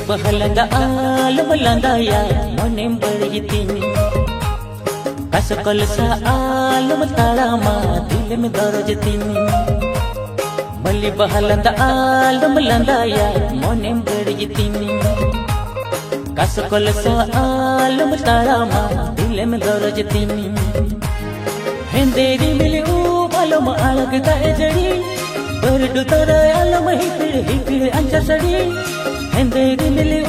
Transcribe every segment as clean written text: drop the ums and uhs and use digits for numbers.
ಬಹಳಂದ ಆಲಮಲಂದಯ ಮನೆಂ ಬಳಿತೀನಿ ಕಸ ಕಲಸ ಆಲಮ ತಾಳಮ ದಿಲಮ ದರಜತೀನಿ ಮಲ್ಲಿ ಬಹಳಂದ ಆಲಮಲಂದಯ ಮನೆಂ ಬಳಿತೀನಿ ಕಸ ಕಲಸ ಆಲಮ ತಾಳಮ ದಿಲಮ ದರಜತೀನಿ ಹೆಂದೇರಿ ಮಿಲಿ ಆಲಮ ಅಳಗದ ಎಜಡಿ ಬರಡು ತರ ಆಲಮ ಹಿಪಿಡಿ ಅಂಚ ಸಡಿ ಹೆಂದೇರಿ ಮಿಲಿ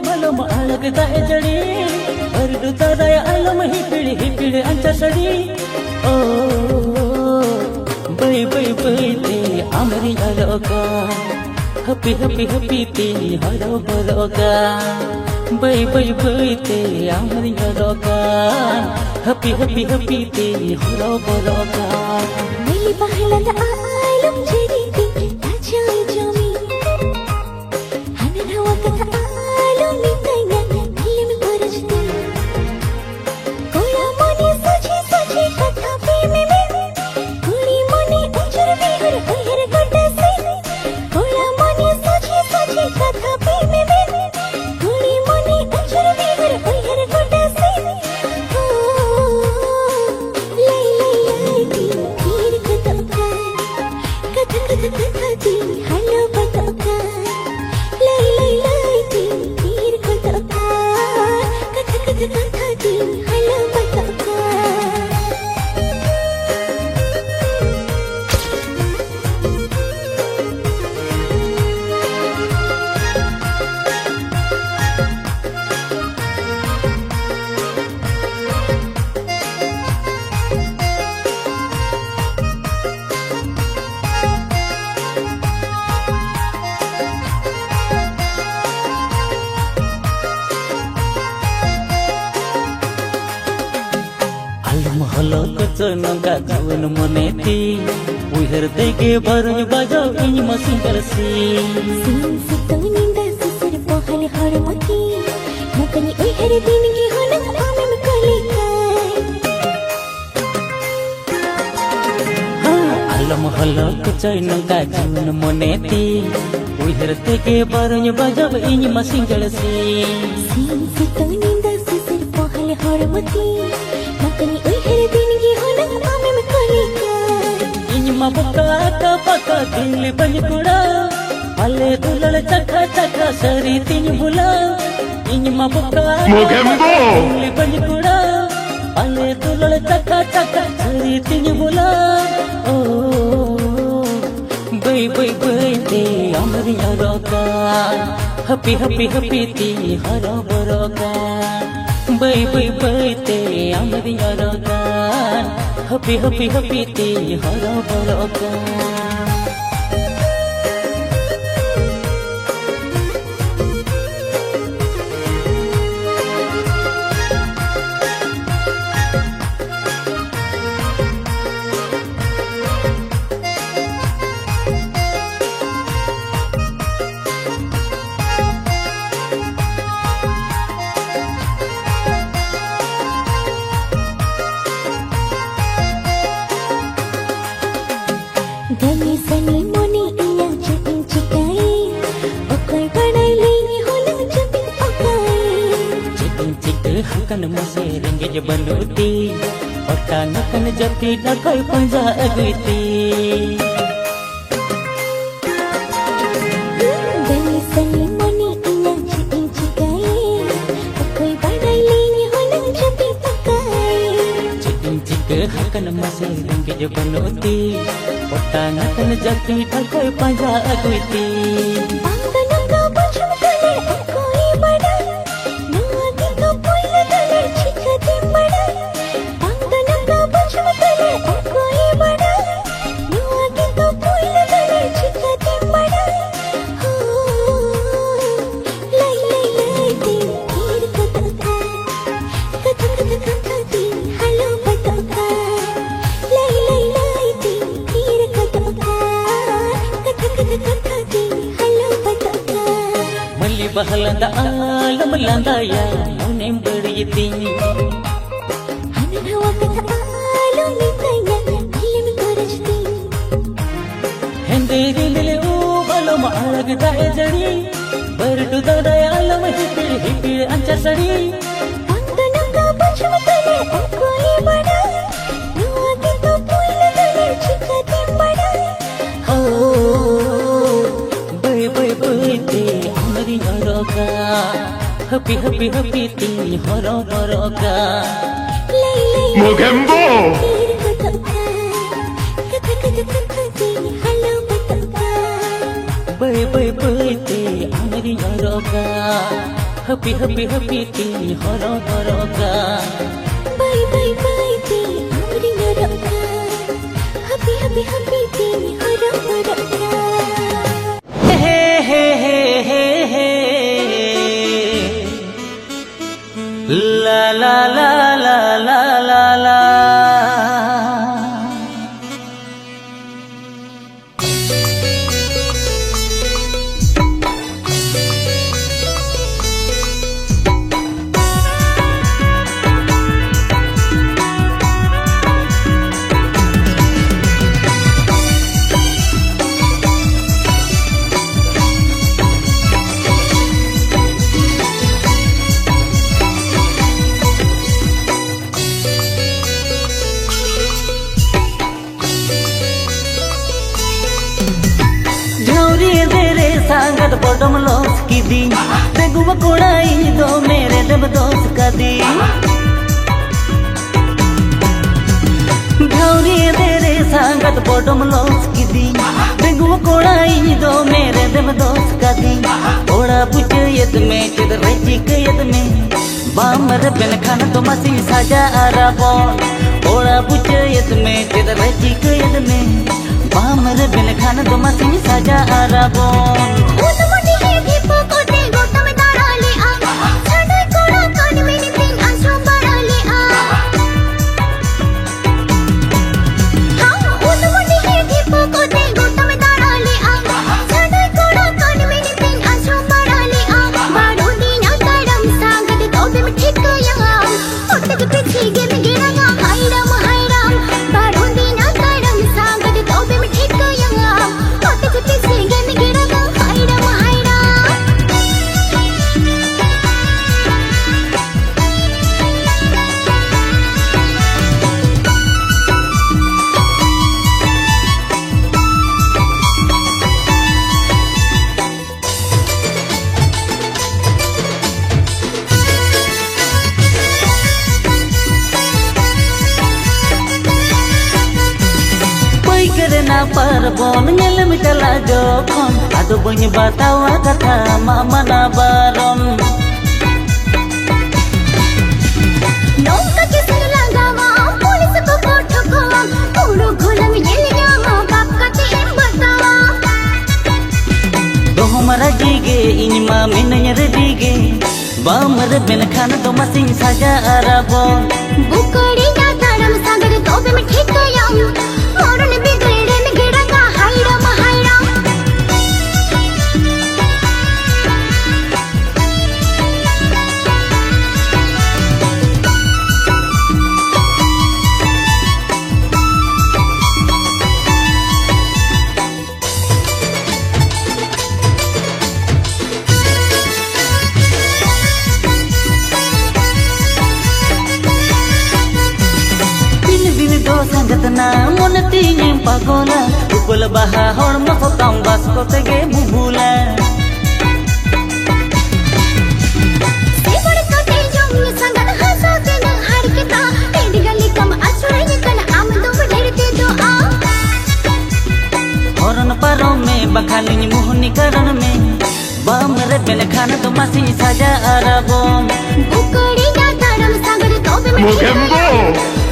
ಬಲಮ ಅಳಗದ ಎಜಡಿ ಬರಡು ತರ ಆಲಮ ಹಿಪಿಡಿ ಅಂಚ ಸಡಿ ಓ ಬೈ ಬೈ ಬೈ ತೇ ಅಮರಿ ಅಲೋಕ ಹಪ್ಪಿ ಹಪ್ಪಿ ಹಪ್ಪಿ ತೇ harrow Baroka bye bye bye ತೇ ಅಮರಿ ಅಲೋಕ ಹಪ್ಪಿ ಹಪ್ಪಿ ಹಪ್ಪಿ ತೇ ಹರೋ ಬರೋಕ ಮಿಲಿ ಬಹಳದ ಆಲಂ ಜರಿತಿ ತಾಜಾಯಿ ಜಮಿ ಹನನ ವಕತ ಆಲಂ ನಿತೈನ ದಿಲಮ ಬರಜತಿ ಕೋಯಾ ಮನೆ ಸಜಿ ಸಜಿ ಕಥಾ ಪ್ರೇಮ में कुड़ी मने उजर बिहर हर गड्ढा से कोयಾ मने सजि सजि कथा प्रेम में कुड़ी मने उजर बिहर हर गड्ढा से हलो कचनगा जीवन मनेती उहर देके बरुज बजो इन मसिंगल सी सीन से तनिंदा सिसर पहल हरमती मकनी उहर दिन की होना आमे में कलिका अलम हलो कचनगा जीवन मनेती उहर देके बरुज बजो इन मसिंगल सी सीन से तनिंदा सिसर पहल हरमती मकनी उहर दिन की होना आमे में कलिका इनमा बका का बका दिल बंकुड़ा अले दुलल चखा चखा सरी तीन बुला इनमा बका दिल बंकुड़ा अले दुलल चखा चखा सरी तीन बुला ओ बई बई बई ते अमरी अरोका हपी हपी हपी ती हरो बरोका बई बई बई ते अमरी अरोका हपी हपी हपी ते हरो बरोका दनी सनी मोनी इया चुपिन चिकाई ओकोई बनाई लेनी होलन चुपिन ओकाई चिकिन चिक हकन मसे रंगे जबलूती ओटा नकन जती डकोई पंजा अगती दनी सनी मोनी इया चुपिन चिकाई ओकोई बनाई लेनी होलन चुपिन ओकाई चिकिन चिक हकन मसे रंगे जबलूती ओटा नकन जती डकोई पंजा अगती बांगना का बचम तले ओकोई बड़ा नागी का पोइल तले चिकते बड़ा बांगना का बचम तले ओकोई बड़ा नागी का पोइल तले चिकते बड़ा हो लाई लाई लाई दी हीर कथा कथा कथा कथा दी हलो बता bahalanda alam landaya munem beryiting Hanawa kata alam nitanya Hilim korajti hende dilile u balom alag dae jari berdu dadaya alam hipil ancar sari Pangdanang kapachum tale akoi bada Nuagi to puila tale chika timbada bay te amari horoka happy te horoka Lay lay Mogembo! bay te amari horoka happy te horoka Bye bye bye ti amri ngaraka Happy ti haraka Hey, la la la la la la la. सांगत bottom loss की दी देगुआ कोड़ाई दो मेरे दब दोस्त का दी घौरी तेरे सांगत बॉटम लॉस की दी देगुआ कोड़ाई दो मेरे दब दोस्त का दी ओड़ा पुछ यद में चिद रची के यद में बामर बिन खान तो मसी साजा आराबोन ओड़ा पुछ यद में चिद रची के यद में बामर बिन खान तो मसी साजा आराबोन Utamani he dhipo kote gotame darale a Sadai kora kan meni tin ansho barale a Ha utamani he dhipo kote gotame darale a Sadai kora kan meni tin ansho barale a Badu dina taram sagat tobe me thikaya Ottak piche gem giranga hairam Badu dina taram sagat tobe me thikaya Ottak piche gem giranga ना पर bone nyel mitala jokon adu bunyi batawa kata mama na baron नौका के संग लगावा police को ठोकवा पूरो घोला में ये जामा बाप का ते बतावा do humara jige inma minnya redige bamar bin khan to masin saja arabon बुकड़ी ना धर्म सागर तोबे में ठिकया मोरन बिगड़े में Girgaon हायरा महायरा sangat na mon tinyem pagola ukul baha hor ma fotang bas ko tege bubula Seawoods का ते जंग संगत हंसा के न हर के ता तेरी गली कम अछुरे कन आम दो ढेर के दो आ horon paro me bakhalin muhni karan me bamar bin khan to masi saja arabon बुकड़ी ना धर्म सागर तोबे में Mogembo!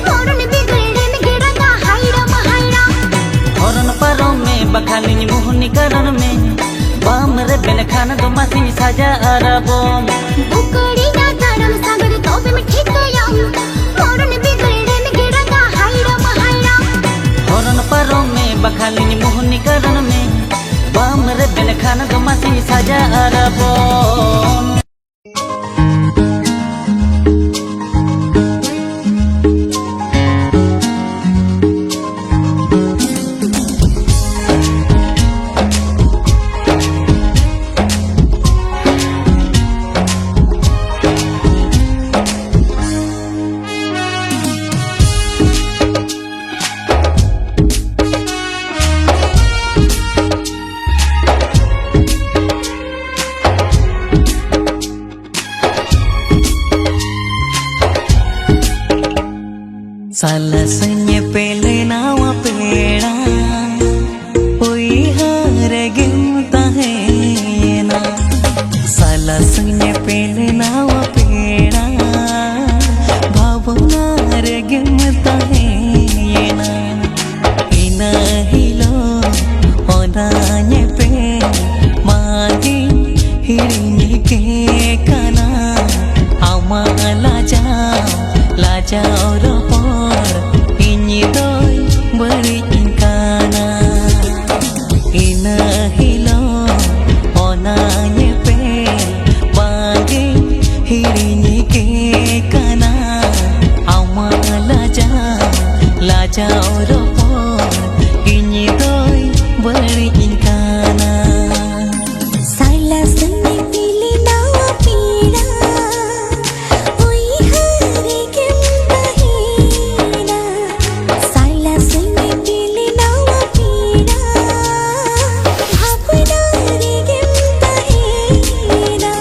मोरन बिगड़े में Girgaon हायरा महायरा horon paro me bakhalin muhni karan me bamar bin khan to masi saja arabon बुकड़ी ना धर्म सागर तोबे में ठिकया मोरन बिगड़े में Girgaon हायरा महायरा horon paro me bakhalin muhni karan me bamar bin khan to masi saja arabon Salasnya pele nawa pera Oi hare gimta hai na Salasnya pele nawa pera Bhavna re gimta hai na Ina hilo onanya pe Magi hirini ke kana Ama lajao ropor Inyi doi beriin kana Ina hilo onanya pe Bagi hirini ke kana Ama lajao ropor Inyi doi beriin kana Salasnya pele nawa pera Oi hare gimta hai na Salasnya pele nawa pera Bhavna re gimta hai na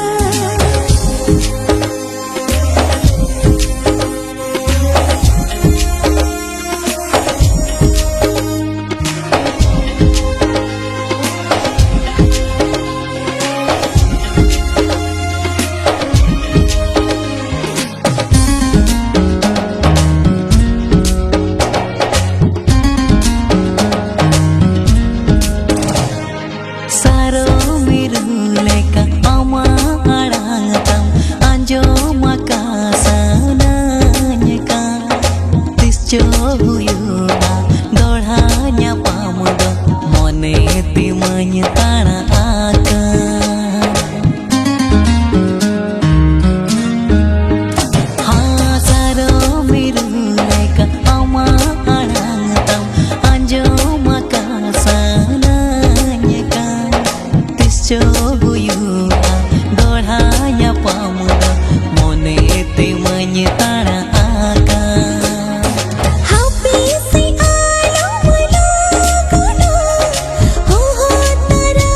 Saro miruleka ama arangatam anjo makasananya ka tisjo huyuna dorhanya pamudo mone timanya tana aka ha saro miruleka ama arangatam anjo makasananya ka tisjo huyuna dorhanya pamudo mone timanya tana aka Happy si alam mo na Ho tara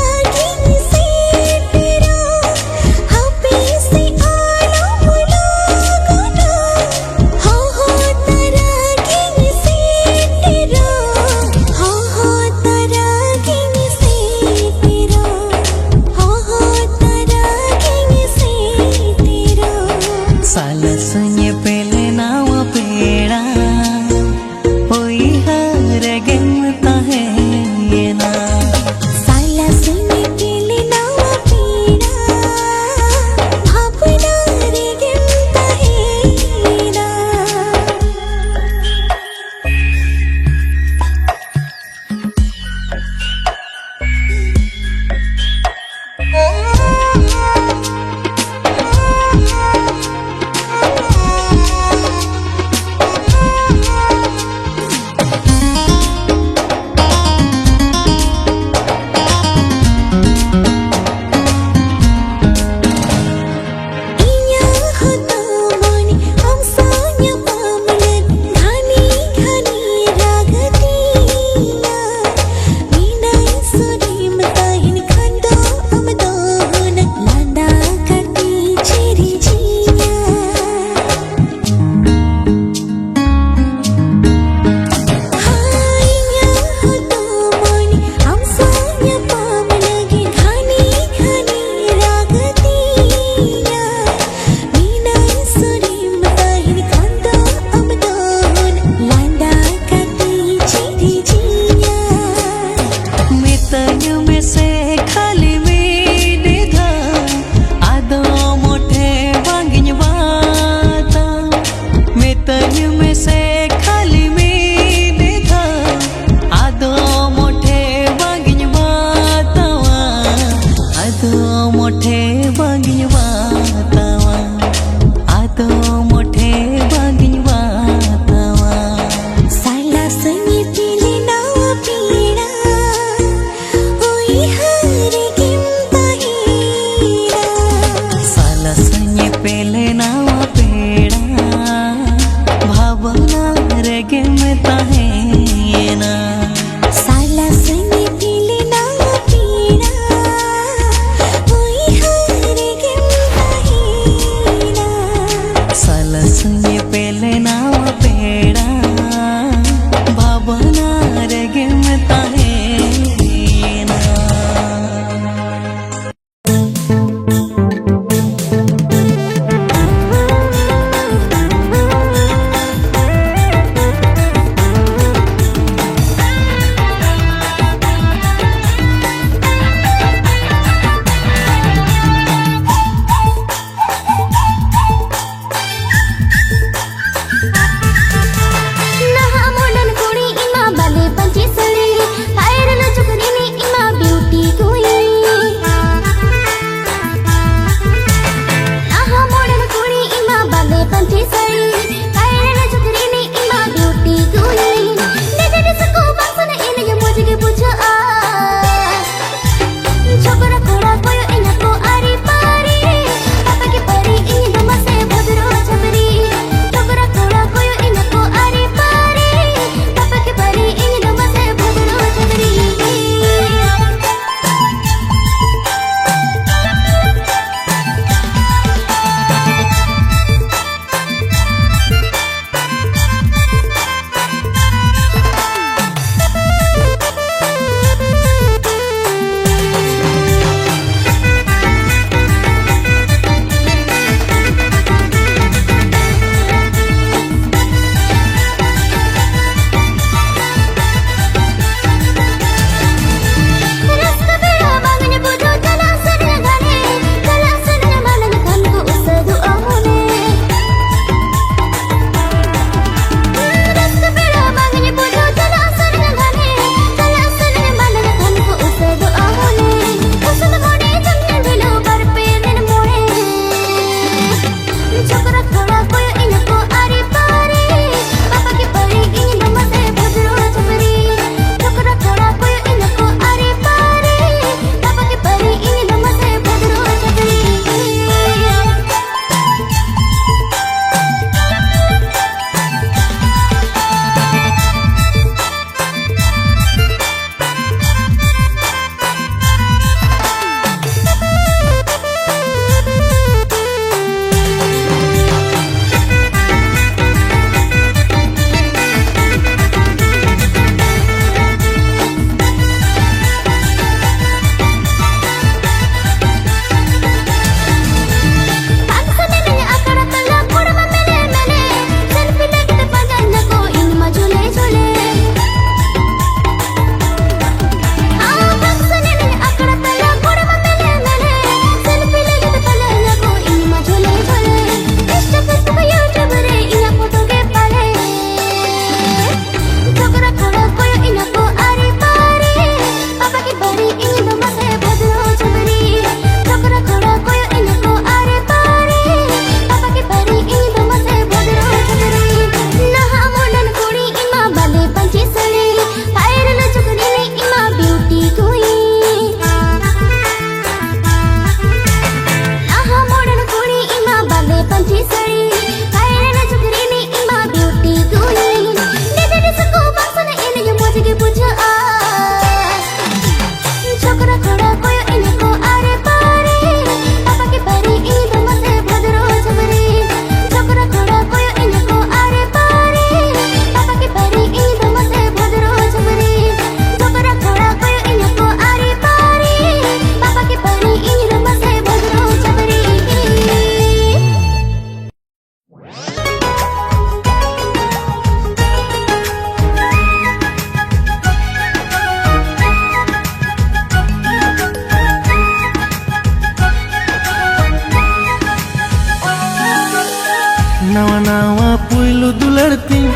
dulartin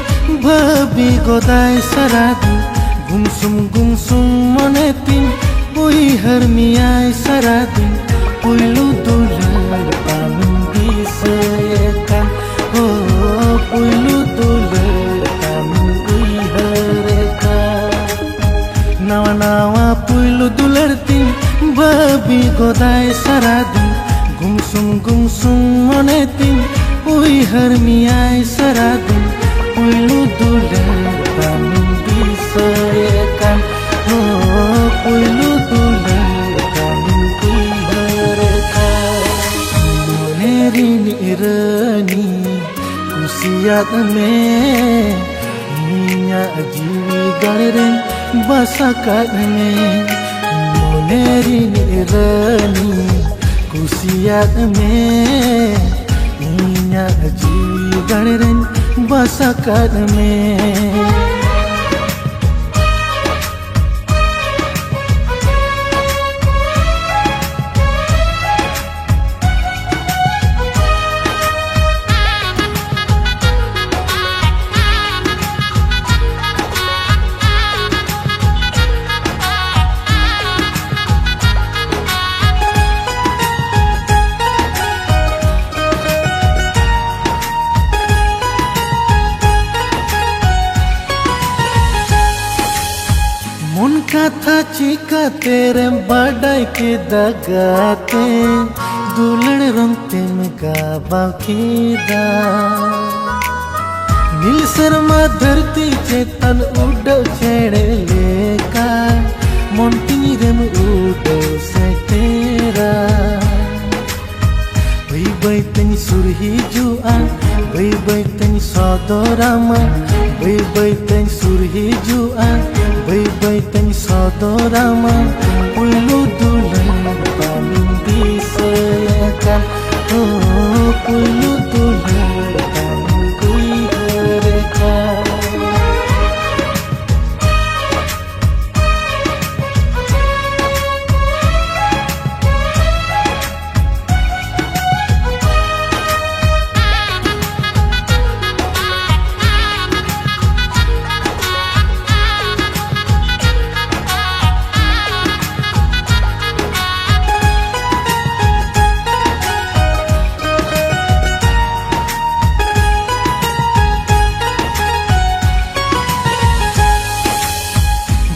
babi godai saradi gumsum monetin bui harmiai saradi puilu dular pamin bisayakan oh puilu dular pamin bui harekan nawa puilu dulartin babi godai saradi gumsum monetin ui harmiai saradi puilu dular pamin bisayakan oh puilu dular pamin bui harekan monerini irani kusiat me ninya jiwi galeren basakat me monerini irani kusiat me ninya jiwi galeren basakat me मन कथा चिका तेरे बड़ाई के दगाते दुलड़ रंगते में गाबा खीदा नील शर्मा धरती चेतन उड़ो छेड़े लेका मन तीरे में उड़ो से तेरा बै तनी सुरही जुआ बै तनी सौदोरामा बै तनी सुरही जुआ बै तनी सौदोरामा पुइलु दुलर पाmin bisayakan oh puilu dular pamin bui harekan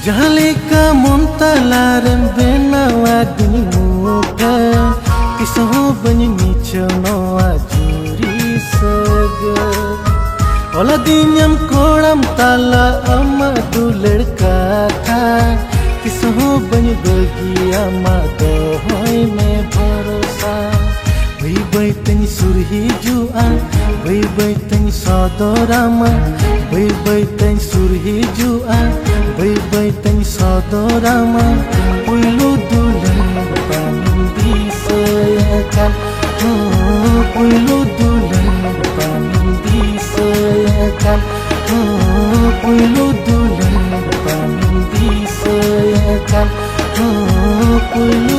Jahal leka montalarem benawa di muka kisah banyak micono ajuri saga ola dinyam kolam tala amma tu ladka tha kisah banyak bagi amma dohoi mein bharosa बै तनी सुरही जुआ बै तनी सौदोरामा बै तनी सुरही जुआ बै तनी सौदोरामा पुइलु दुलर पाmin bisayakan oh puilu dular pamin bisayakan oh puilu dular pamin bisayakan oh puilu